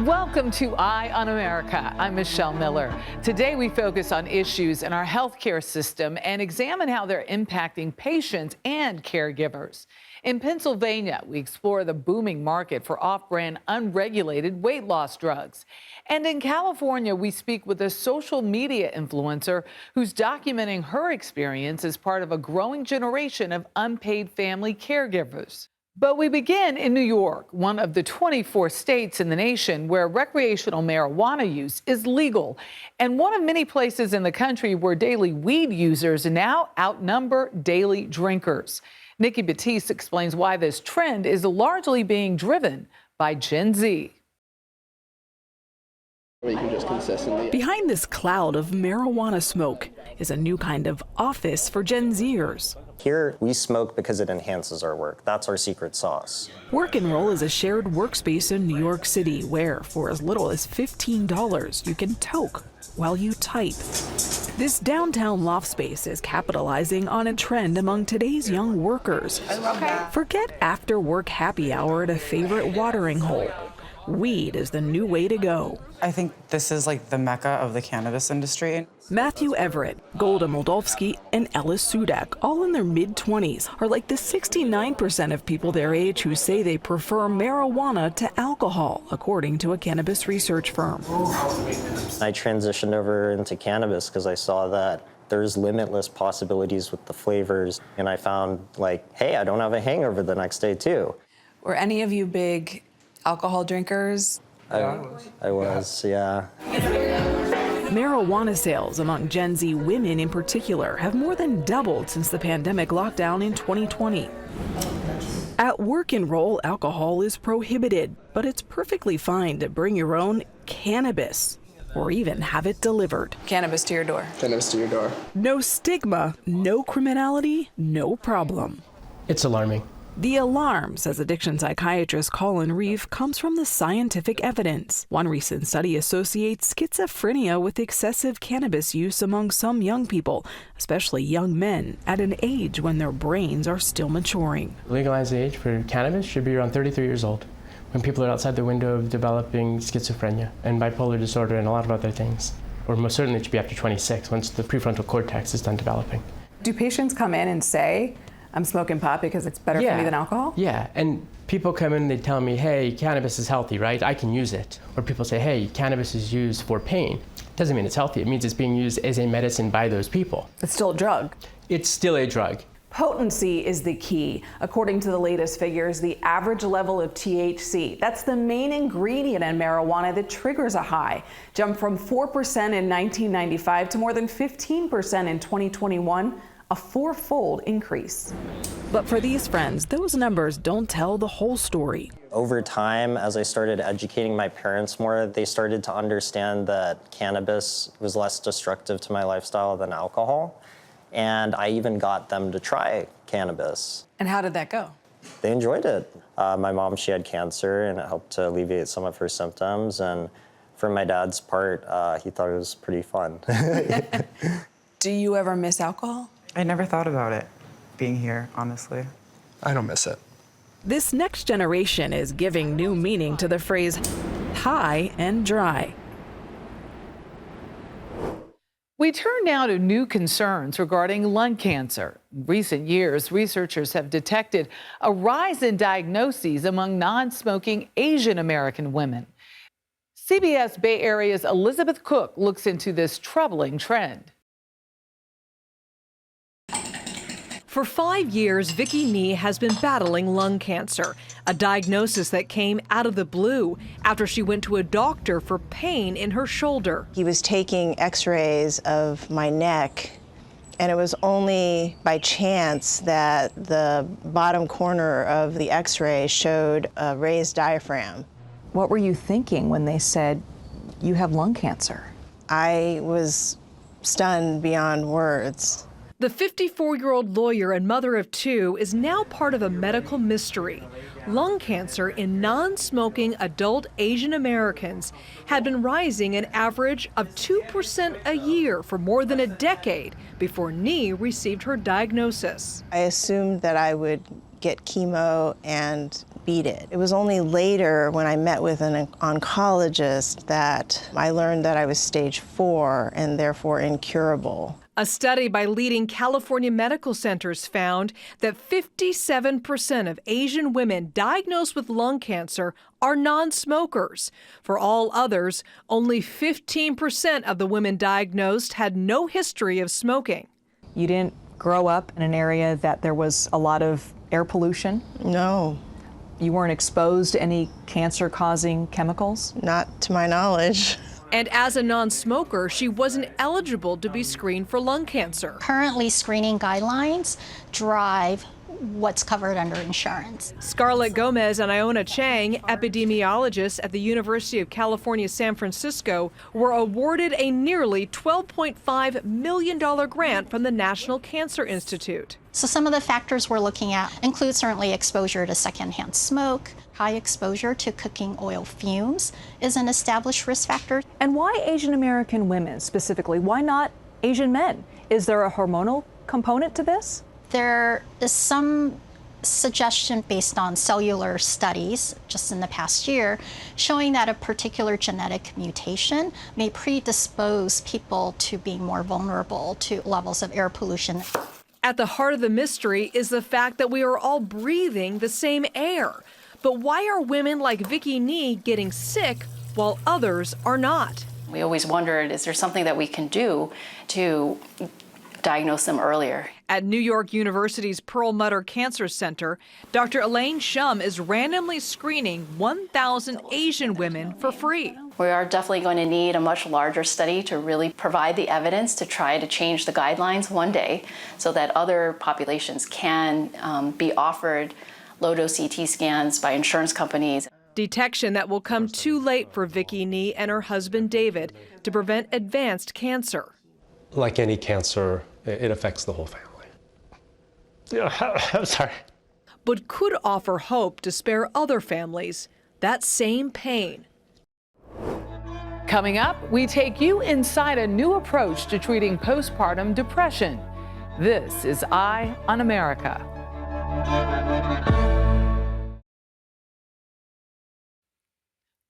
Welcome to Eye on America. I'm Michelle Miller. Today we focus on issues in our healthcare system and examine how they're impacting patients and caregivers. In Pennsylvania, we explore the booming market for off-brand, unregulated weight loss drugs. And in California, we speak with a social media influencer who's documenting her experience as part of a growing generation of unpaid family caregivers. But we begin in New York, one of the 24 states in the nation where recreational marijuana use is legal, and one of many places in the country where daily weed users now outnumber daily drinkers. Nikki Batiste explains why this trend is largely being driven by Gen Z. Behind this cloud of marijuana smoke is a new kind of office for Gen Zers. Here, we smoke because it enhances our work. That's our secret sauce. Work and Roll is a shared workspace in New York City where, for as little as $15, you can toke while you type. This downtown loft space is capitalizing on a trend among today's young workers. Forget after-work happy hour at a favorite watering hole. Weed is the new way to go. I think this is like the mecca of the cannabis industry. Matthew Everett, Golda Moldovsky, and Ellis Sudak, all in their mid-20s, are like the 69% of people their age who say they prefer marijuana to alcohol, according to a cannabis research firm. I transitioned over into cannabis because I saw that there's limitless possibilities with the flavors, and I found, like, hey, I don't have a hangover the next day, too. Were any of you big alcohol drinkers? I was, yeah. Marijuana sales among Gen Z women in particular have more than doubled since the pandemic lockdown in 2020. At Work and Roll, alcohol is prohibited, but it's perfectly fine to bring your own cannabis or even have it delivered. Cannabis to your door. Cannabis to your door. No stigma, no criminality, no problem. It's alarming. The alarm, says addiction psychiatrist Colin Reeve, comes from the scientific evidence. One recent study associates schizophrenia with excessive cannabis use among some young people, especially young men, at an age when their brains are still maturing. Legalized age for cannabis should be around 33 years old, when people are outside the window of developing schizophrenia and bipolar disorder and a lot of other things. Or most certainly it should be after 26, once the prefrontal cortex is done developing. Do patients come in and say, I'm smoking pot because it's better for me than alcohol? Yeah, and people come in and they tell me, hey, cannabis is healthy, right? I can use it. Or people say, hey, cannabis is used for pain. Doesn't mean it's healthy. It means it's being used as a medicine by those people. It's still a drug. It's still a drug. Potency is the key. According to the latest figures, the average level of THC, that's the main ingredient in marijuana that triggers a high, jumped from 4% in 1995 to more than 15% in 2021. A four-fold increase. But for these friends, those numbers don't tell the whole story. Over time, as I started educating my parents more, they started to understand that cannabis was less destructive to my lifestyle than alcohol. And I even got them to try cannabis. And how did that go? They enjoyed it. My mom, she had cancer, and it helped to alleviate some of her symptoms. And for my dad's part, he thought it was pretty fun. Do you ever miss alcohol? I never thought about it being here, honestly. I don't miss it. This next generation is giving new meaning to the phrase high and dry. We turn now to new concerns regarding lung cancer. In recent years, researchers have detected a rise in diagnoses among non-smoking Asian American women. CBS Bay Area's Elizabeth Cook looks into this troubling trend. For 5 years, Vicki Nee has been battling lung cancer, a diagnosis that came out of the blue after she went to a doctor for pain in her shoulder. He was taking x-rays of my neck, and it was only by chance that the bottom corner of the x-ray showed a raised diaphragm. What were you thinking when they said you have lung cancer? I was stunned beyond words. The 54-year-old lawyer and mother of two is now part of a medical mystery. Lung cancer in non-smoking adult Asian Americans had been rising an average of 2% a year for more than a decade before Nee received her diagnosis. I assumed that I would get chemo and beat it. It was only later when I met with an oncologist that I learned that I was stage 4 and therefore incurable. A study by leading California medical centers found that 57% of Asian women diagnosed with lung cancer are non-smokers. For all others, only 15% of the women diagnosed had no history of smoking. You didn't grow up in an area that there was a lot of air pollution? No. You weren't exposed to any cancer-causing chemicals? Not to my knowledge. And as a non-smoker, she wasn't eligible to be screened for lung cancer. Currently, screening guidelines drive what's covered under insurance. Scarlett Gomez and Iona Chang, epidemiologists at the University of California, San Francisco, were awarded a nearly $12.5 million grant from the National Cancer Institute. So some of the factors we're looking at include certainly exposure to secondhand smoke. High exposure to cooking oil fumes is an established risk factor. And why Asian American women specifically? Why not Asian men? Is there a hormonal component to this? There is some suggestion based on cellular studies just in the past year showing that a particular genetic mutation may predispose people to being more vulnerable to levels of air pollution. At the heart of the mystery is the fact that we are all breathing the same air. But why are women like Vicky Nee getting sick while others are not? We always wondered, is there something that we can do to diagnose them earlier? At New York University's Perlmutter Cancer Center, Dr. Elaine Shum is randomly screening 1,000 Asian women for free. We are definitely going to need a much larger study to really provide the evidence to try to change the guidelines one day so that other populations can be offered low-dose CT scans by insurance companies. Detection that will come too late for Vicky Nee and her husband David to prevent advanced cancer. Like any cancer, it affects the whole family. I'm sorry. But could offer hope to spare other families that same pain. Coming up, we take you inside a new approach to treating postpartum depression. This is Eye on America.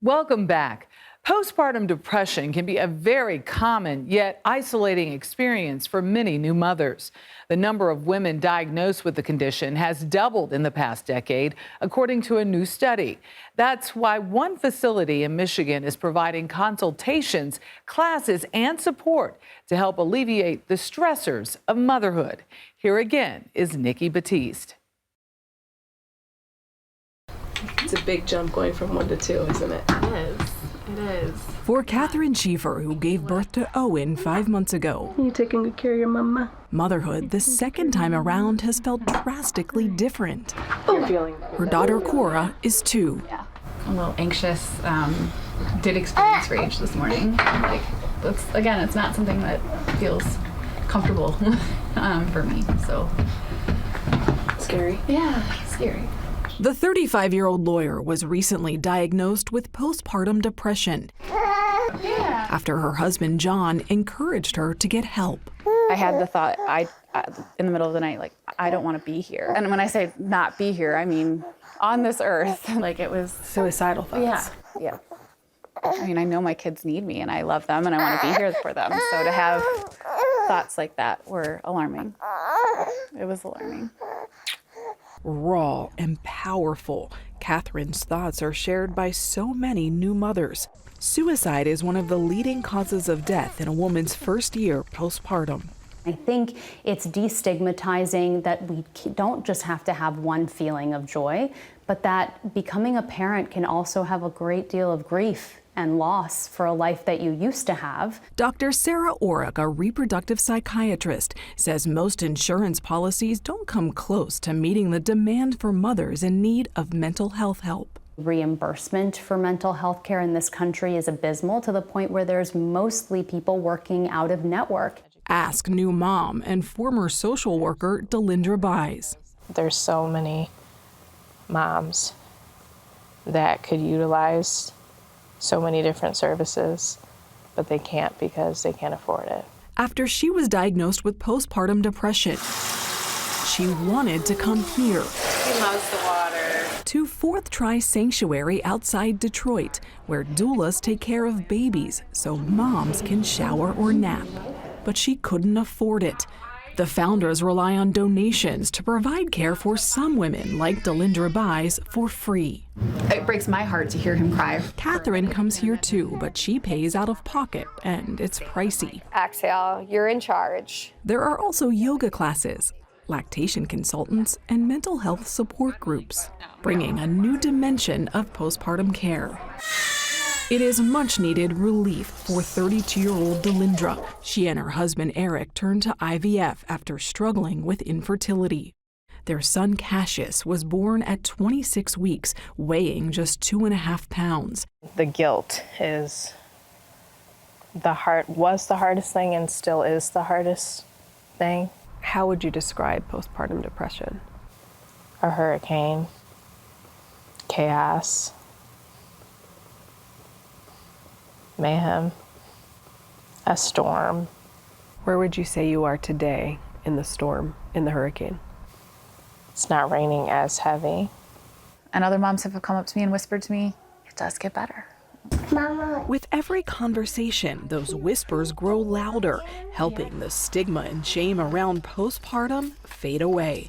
Welcome back. Postpartum depression can be a very common yet isolating experience for many new mothers. The number of women diagnosed with the condition has doubled in the past decade, according to a new study. That's why one facility in Michigan is providing consultations, classes, and support to help alleviate the stressors of motherhood. Here again is Nikki Batiste. It's a big jump going from 1 to 2, isn't it? It is. It is. For Catherine Schiefer, who gave birth to Owen 5 months ago, You taking good care of your mama? motherhood the second time around has felt drastically different. You're feeling Her daughter Cora is 2. Yeah, a little anxious. Did experience rage this morning. Like, that's, again, it's not something that feels comfortable for me. So scary. Yeah, scary. The 35-year-old lawyer was recently diagnosed with postpartum depression after her husband John encouraged her to get help. I had the thought, in the middle of the night, like, I don't want to be here. And when I say not be here, I mean on this earth. Like, it was suicidal thoughts. Yeah. I mean, I know my kids need me and I love them and I want to be here for them. So to have thoughts like that were alarming. It was alarming. Raw and powerful, Catherine's thoughts are shared by so many new mothers. Suicide is one of the leading causes of death in a woman's first year postpartum. I think it's destigmatizing that we don't just have to have one feeling of joy, but that becoming a parent can also have a great deal of grief and loss for a life that you used to have. Dr. Sarah Orrick, a reproductive psychiatrist, says most insurance policies don't come close to meeting the demand for mothers in need of mental health help. Reimbursement for mental health care in this country is abysmal to the point where there's mostly people working out of network. Ask new mom and former social worker Delindra Buys. There's so many moms that could utilize so many different services, but they can't because they can't afford it. After she was diagnosed with postpartum depression, she wanted to come here. He loves the water. To Fourth Try Sanctuary outside Detroit, where doulas take care of babies so moms can shower or nap. But she couldn't afford it. The founders rely on donations to provide care for some women, like Delindra Buys, for free. It breaks my heart to hear him cry. Catherine comes here too, but she pays out of pocket, and it's pricey. Exhale, you're in charge. There are also yoga classes, lactation consultants, and mental health support groups, bringing a new dimension of postpartum care. It is much-needed relief for 32-year-old Delindra. She and her husband Eric turned to IVF after struggling with infertility. Their son Cassius was born at 26 weeks, weighing just 2.5 pounds. The guilt was the hardest thing and still is the hardest thing. How would you describe postpartum depression? A hurricane, chaos, mayhem, a storm. Where would you say you are today in the storm, in the hurricane? It's not raining as heavy. And other moms have come up to me and whispered to me, it does get better. Mama. With every conversation, those whispers grow louder, helping the stigma and shame around postpartum fade away.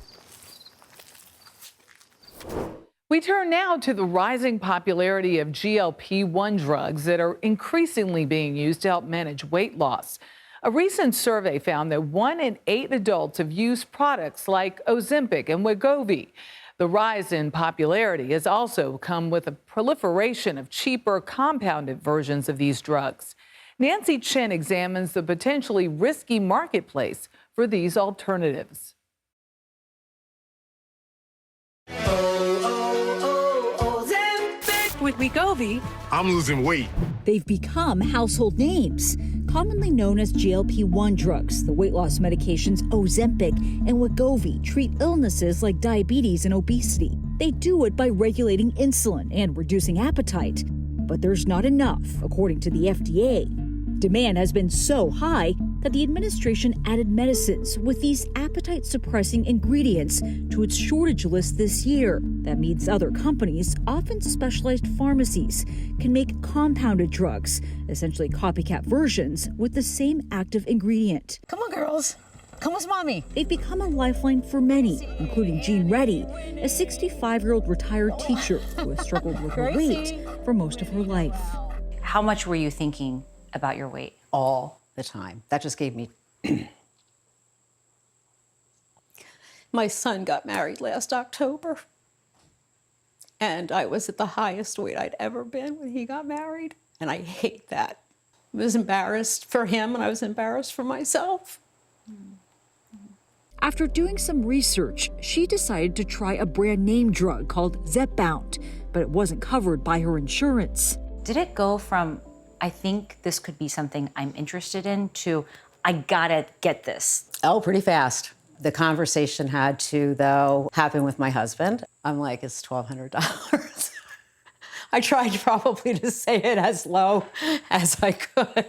We turn now to the rising popularity of GLP-1 drugs that are increasingly being used to help manage weight loss. A recent survey found that 1 in 8 adults have used products like Ozempic and Wegovy. The rise in popularity has also come with a proliferation of cheaper, compounded versions of these drugs. Nancy Chen examines the potentially risky marketplace for these alternatives. With Wegovy, I'm losing weight. They've become household names, commonly known as GLP-1 drugs. The weight loss medications Ozempic and Wegovy treat illnesses like diabetes and obesity. They do it by regulating insulin and reducing appetite. But there's not enough, according to the FDA. Demand has been so high that the administration added medicines with these appetite-suppressing ingredients to its shortage list this year. That means other companies, often specialized pharmacies, can make compounded drugs, essentially copycat versions with the same active ingredient. Come on, girls. Come with mommy. They've become a lifeline for many, including Jean Reddy, a 65-year-old retired teacher who has struggled with her weight for most of her life. How much were you thinking about your weight? All the time. That just gave me... My son got married last October, and I was at the highest weight I'd ever been when he got married, and I hate that. I was embarrassed for him, and I was embarrassed for myself. After doing some research, she decided to try a brand name drug called Zepbound, but it wasn't covered by her insurance. Did it go from, I think this could be something I'm interested in, to, I gotta get this? Oh, pretty fast. The conversation had to, though, happen with my husband. I'm like, it's $1,200. I tried probably to say it as low as I could.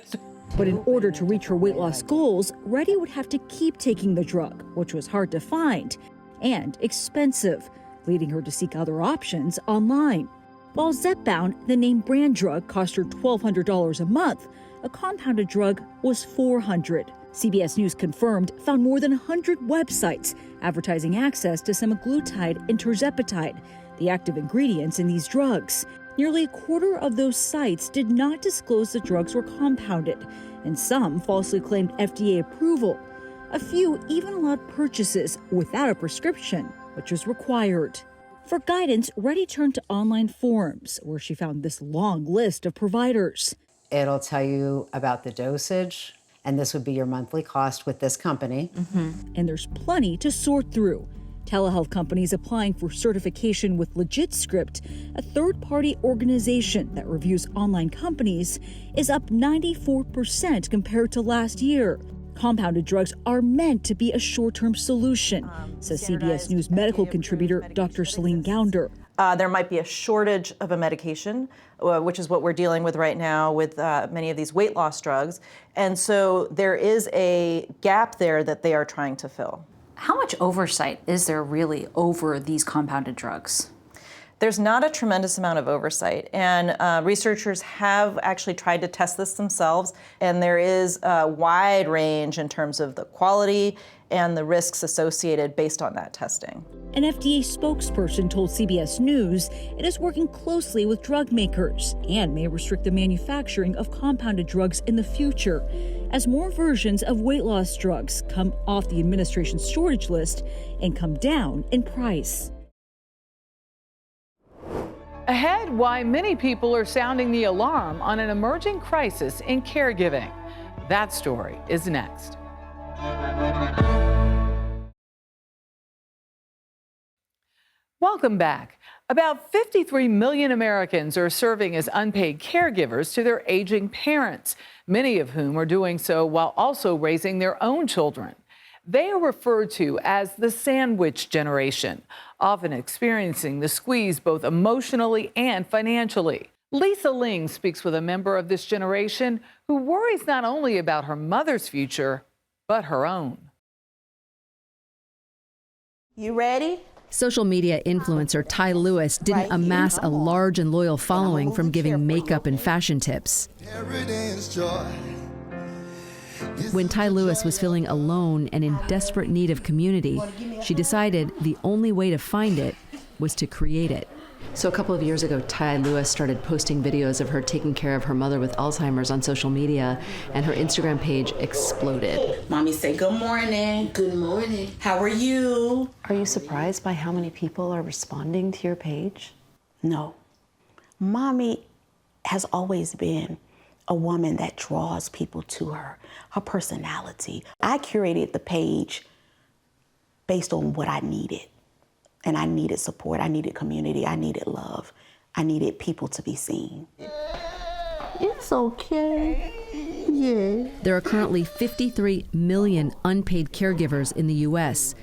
But in order to reach her weight loss goals, Reddy would have to keep taking the drug, which was hard to find and expensive, leading her to seek other options online. While Zepbound, the name brand drug, cost her $1,200 a month, a compounded drug was $400. CBS News confirmed found more than 100 websites advertising access to semaglutide and tirzepatide, the active ingredients in these drugs. Nearly a quarter of those sites did not disclose the drugs were compounded, and some falsely claimed FDA approval. A few even allowed purchases without a prescription, which was required. For guidance, Reddy turned to online forums, where she found this long list of providers. It'll tell you about the dosage, and this would be your monthly cost with this company. And there's plenty to sort through. Telehealth companies applying for certification with LegitScript, a third-party organization that reviews online companies, is up 94% compared to last year. Compounded drugs are meant to be a short-term solution, says CBS News medical contributor Dr. Celine Gounder. There might be a shortage of a medication, which is what we're dealing with right now with many of these weight loss drugs. And so there is a gap there that they are trying to fill. How much oversight is there really over these compounded drugs? There's not a tremendous amount of oversight, and researchers have actually tried to test this themselves, and there is a wide range in terms of the quality and the risks associated based on that testing. An FDA spokesperson told CBS News it is working closely with drug makers and may restrict the manufacturing of compounded drugs in the future as more versions of weight loss drugs come off the administration's shortage list and come down in price. Ahead, why many people are sounding the alarm on an emerging crisis in caregiving. That story is next. Welcome back. About 53 million Americans are serving as unpaid caregivers to their aging parents, many of whom are doing so while also raising their own children. They are referred to as the sandwich generation, often experiencing the squeeze both emotionally and financially. Lisa Ling speaks with a member of this generation who worries not only about her mother's future, but her own. You ready? Social media influencer Ty Lewis didn't amass a large and loyal following from giving makeup and fashion tips. When Ty Lewis was feeling alone and in desperate need of community, she decided the only way to find it was to create it. So a couple of years ago, Ty Lewis started posting videos of her taking care of her mother with Alzheimer's on social media, and her Instagram page exploded. Mommy, say good morning. Good morning. How are you? Are you surprised by how many people are responding to your page? No. Mommy has always been a woman that draws people to her personality. I curated the page based on what I needed. And I needed support, I needed community, I needed love. I needed people to be seen. It's okay. Yeah. There are currently 53 million unpaid caregivers in the U.S.,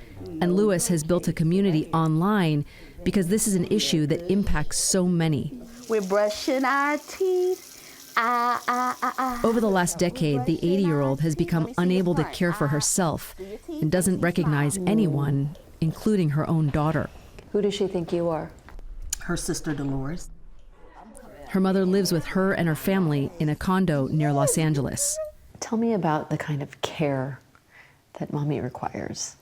and Lewis has built a community online because this is an issue that impacts so many. We're brushing our teeth. Over the last decade, the 80-year-old has become unable to care for herself and doesn't recognize anyone, including her own daughter. Who does she think you are? Her sister Dolores. Her mother lives with her and her family in a condo near Los Angeles. Tell me about the kind of care that Mommy requires.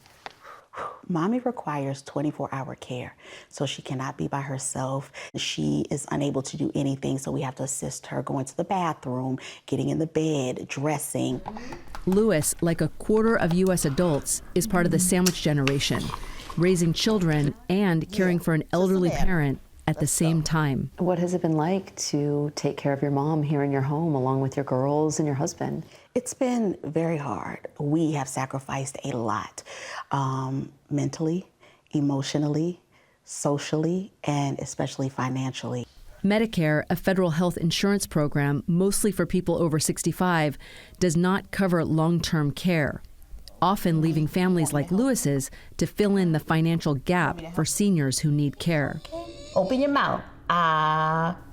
Mommy requires 24-hour care, so she cannot be by herself. She is unable to do anything, so we have to assist her going to the bathroom, getting in the bed, dressing. Lewis, like a quarter of U.S. adults, is part of the sandwich generation, raising children and caring for an elderly parent at the same time. What has it been like to take care of your mom here in your home along with your girls and your husband? It's been very hard. We have sacrificed a lot, mentally, emotionally, socially, and especially financially. Medicare, a federal health insurance program mostly for people over 65, does not cover long-term care, often leaving families like Lewis's to fill in the financial gap for seniors who need care. Open your mouth.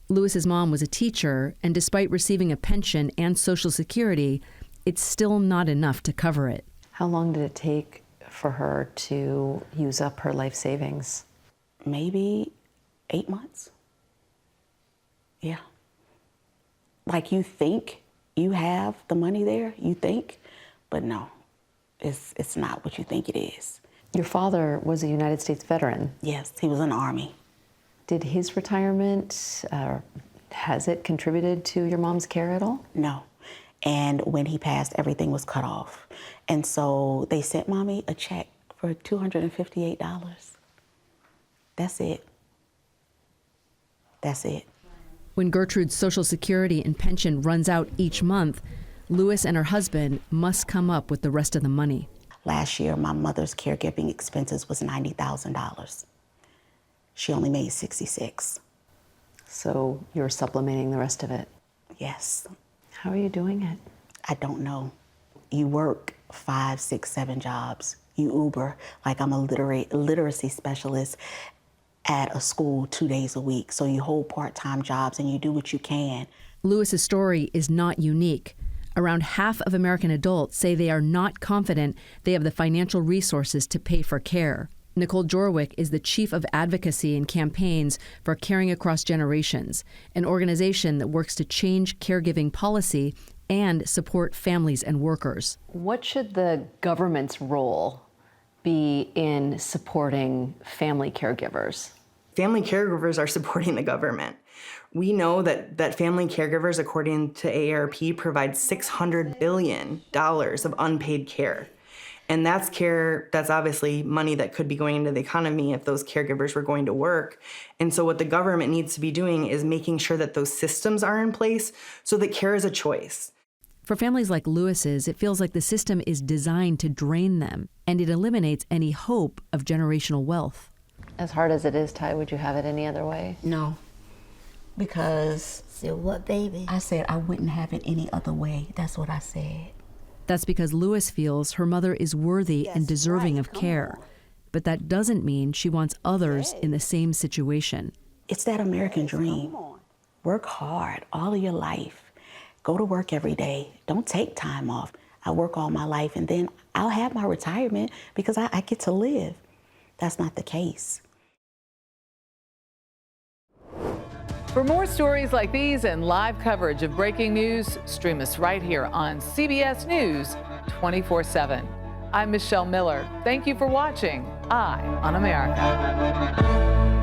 Lewis's mom was a teacher, and despite receiving a pension and Social Security, it's still not enough to cover it. How long did it take for her to use up her life savings? Maybe 8 months. Yeah. Like you think you have the money there, you think, but no, it's not what you think it is. Your father was a United States veteran. Yes, he was in the Army. Did his retirement, has it contributed to your mom's care at all? No. And when he passed, everything was cut off. And so they sent Mommy a check for $258. That's it. That's it. When Gertrude's Social Security and pension runs out each month, Lewis and her husband must come up with the rest of the money. Last year, my mother's caregiving expenses was $90,000. She only made $66,000. So you're supplementing the rest of it? Yes. How are you doing it? I don't know. You work 5, 6, 7 jobs. You Uber, like I'm a literacy specialist at a school 2 days a week. So you hold part-time jobs and you do what you can. Lewis's story is not unique. Around half of American adults say they are not confident they have the financial resources to pay for care. Nicole Jorwick is the chief of advocacy and campaigns for Caring Across Generations, an organization that works to change caregiving policy and support families and workers. What should the government's role be in supporting family caregivers? Family caregivers are supporting the government. We know that family caregivers, according to AARP, provide $600 billion of unpaid care. And that's care, that's obviously money that could be going into the economy if those caregivers were going to work. And so what the government needs to be doing is making sure that those systems are in place so that care is a choice. For families like Lewis's, it feels like the system is designed to drain them, and it eliminates any hope of generational wealth. As hard as it is, Ty, would you have it any other way? No, because So what, baby? I said I wouldn't have it any other way. That's what I said. That's because Lewis feels her mother is worthy and deserving of care. But that doesn't mean she wants others in the same situation. It's that American dream. Work hard all of your life. Go to work every day. Don't take time off. I work all my life and then I'll have my retirement because I get to live. That's not the case. For more stories like these and live coverage of breaking news, stream us right here on CBS News 24/7. I'm Michelle Miller. Thank you for watching Eye on America.